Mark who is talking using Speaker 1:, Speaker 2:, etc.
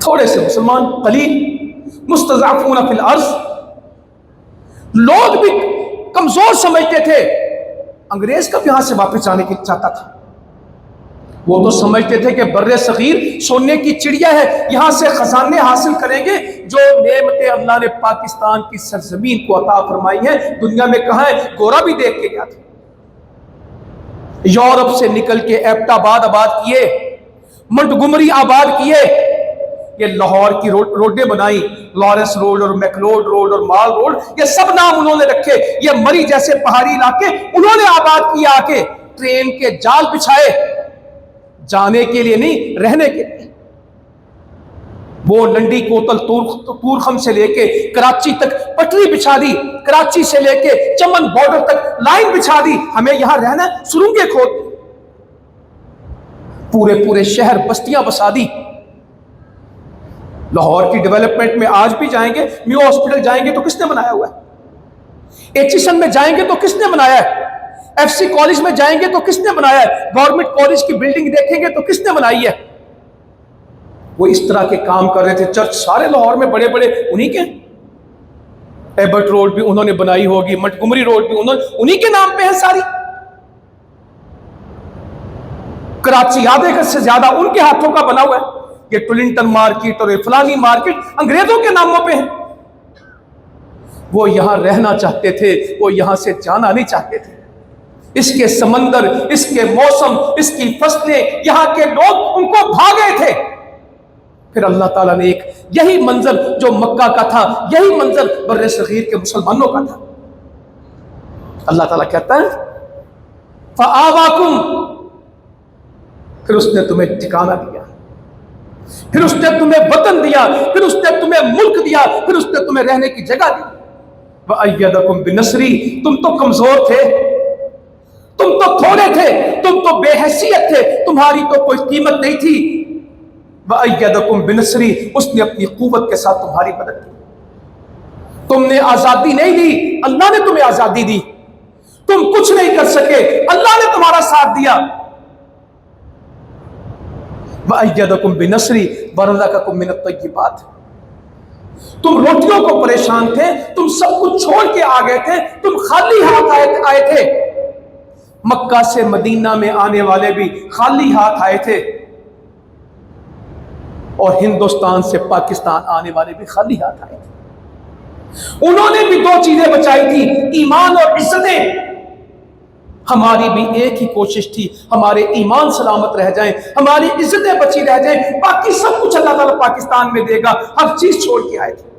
Speaker 1: تھوڑے سے مسلمان، قلیل، مستضعفون فی الارض. لوگ بھی کمزور سمجھتے تھے انگریز کب یہاں سے واپس جانے کی چاہتا تھا. وہ تو سمجھتے تھے کہ بر صغیر سونے کی چڑیا ہے، یہاں سے خزانے حاصل کریں گے. جو نعمتیں اللہ نے پاکستان کی سرزمین کو عطا فرمائی ہیں، دنیا میں کہاں ہے؟ گورا بھی دیکھ کے گیا تھا. یورپ سے نکل کے ایبٹ آباد آباد کیے، منٹگمری آباد کیے، یہ لاہور کی روڈیں بنائی، لارنس روڈ اور میکلوڈ روڈ اور مال روڈ، یہ سب نام انہوں نے رکھے. یہ مری جیسے پہاڑی علاقے انہوں نے آباد کیا، آ کے ٹرین کے جال بچھائے، جانے کے لیے نہیں، رہنے کے لیے. وہ لنڈی کوتل تورخم سے لے کے کراچی تک پٹری بچھا دی، کراچی سے لے کے چمن بارڈر تک لائن بچھا دی. ہمیں یہاں رہنا، سرنگیں کھود دی، پورے شہر بستیاں بسا دی. لاہور کی ڈیولپمنٹ میں آج بھی جائیں گے، نیو ہاسپٹل جائیں گے تو کس نے بنایا ہوا ہے؟ ایچیسن میں جائیں گے تو کس نے بنایا ہے؟ ایف سی کالج میں جائیں گے تو کس نے بنایا ہے؟ گورنمنٹ کالج کی بلڈنگ دیکھیں گے تو کس نے بنائی ہے؟ وہ اس طرح کے کام کر رہے تھے. چرچ سارے لاہور میں بڑے بڑے انہی کے، ایبٹ روڈ بھی انہوں نے بنائی ہوگی، منٹگمری روڈ بھی انہی کے نام پہ ہے ساری. کراچی آدھے گز سے زیادہ ان کے ہاتھوں کا بنا ہوا ہے. یہ ٹولنٹن مارکیٹ اور فلانی مارکیٹ انگریزوں کے ناموں پہ ہے. وہ یہاں رہنا چاہتے تھے، وہ یہاں سے جانا نہیں چاہتے تھے. اس کے سمندر، اس کے موسم، اس کی فصلیں، یہاں کے لوگ ان کو بھاگے تھے. پھر اللہ تعالیٰ نے ایک یہی منظر جو مکہ کا تھا، یہی منظر بر صغیر کے مسلمانوں کا تھا. اللہ تعالیٰ کہتا ہے فآواکم، پھر اس نے تمہیں ٹھکانہ دیا، پھر اس نے تمہیں وطن دیا، پھر اس نے تمہیں ملک دیا، پھر اس نے تمہیں رہنے کی جگہ دی. وَأَيَّدَكُمْ بِنَصْرِهِ، تم تو کمزور تھے، تم تو تھوڑے تھے، تم تو بے حیثیت تھے، تمہاری تو کوئی قیمت نہیں تھی. وَأَيَّدَكُمْ بِنَصْرِهِ، اس نے اپنی قوت کے ساتھ تمہاری مدد کی. تم نے آزادی نہیں دی، اللہ نے تمہیں آزادی دی. تم کچھ نہیں کر سکے، اللہ نے تمہارا ساتھ دیا. وَأَيَّدَكُمْ بِنَصْرِهِ وَرَزَقَكُمْ مِنَ الطَّيِّبَاتِ، تم روٹیوں کو پریشان تھے، تم سب کچھ چھوڑ کے آ گئے تھے، تم خالی ہاتھ آئے تھے. مکہ سے مدینہ میں آنے والے بھی خالی ہاتھ آئے تھے، اور ہندوستان سے پاکستان آنے والے بھی خالی ہاتھ آئے تھے. انہوں نے بھی دو چیزیں بچائی تھی، ایمان اور عزتیں. ہماری بھی ایک ہی کوشش تھی، ہمارے ایمان سلامت رہ جائیں، ہماری عزتیں بچی رہ جائیں، باقی سب کچھ اللہ تعالیٰ پاکستان میں دے گا. ہر چیز چھوڑ کے آئے تھے.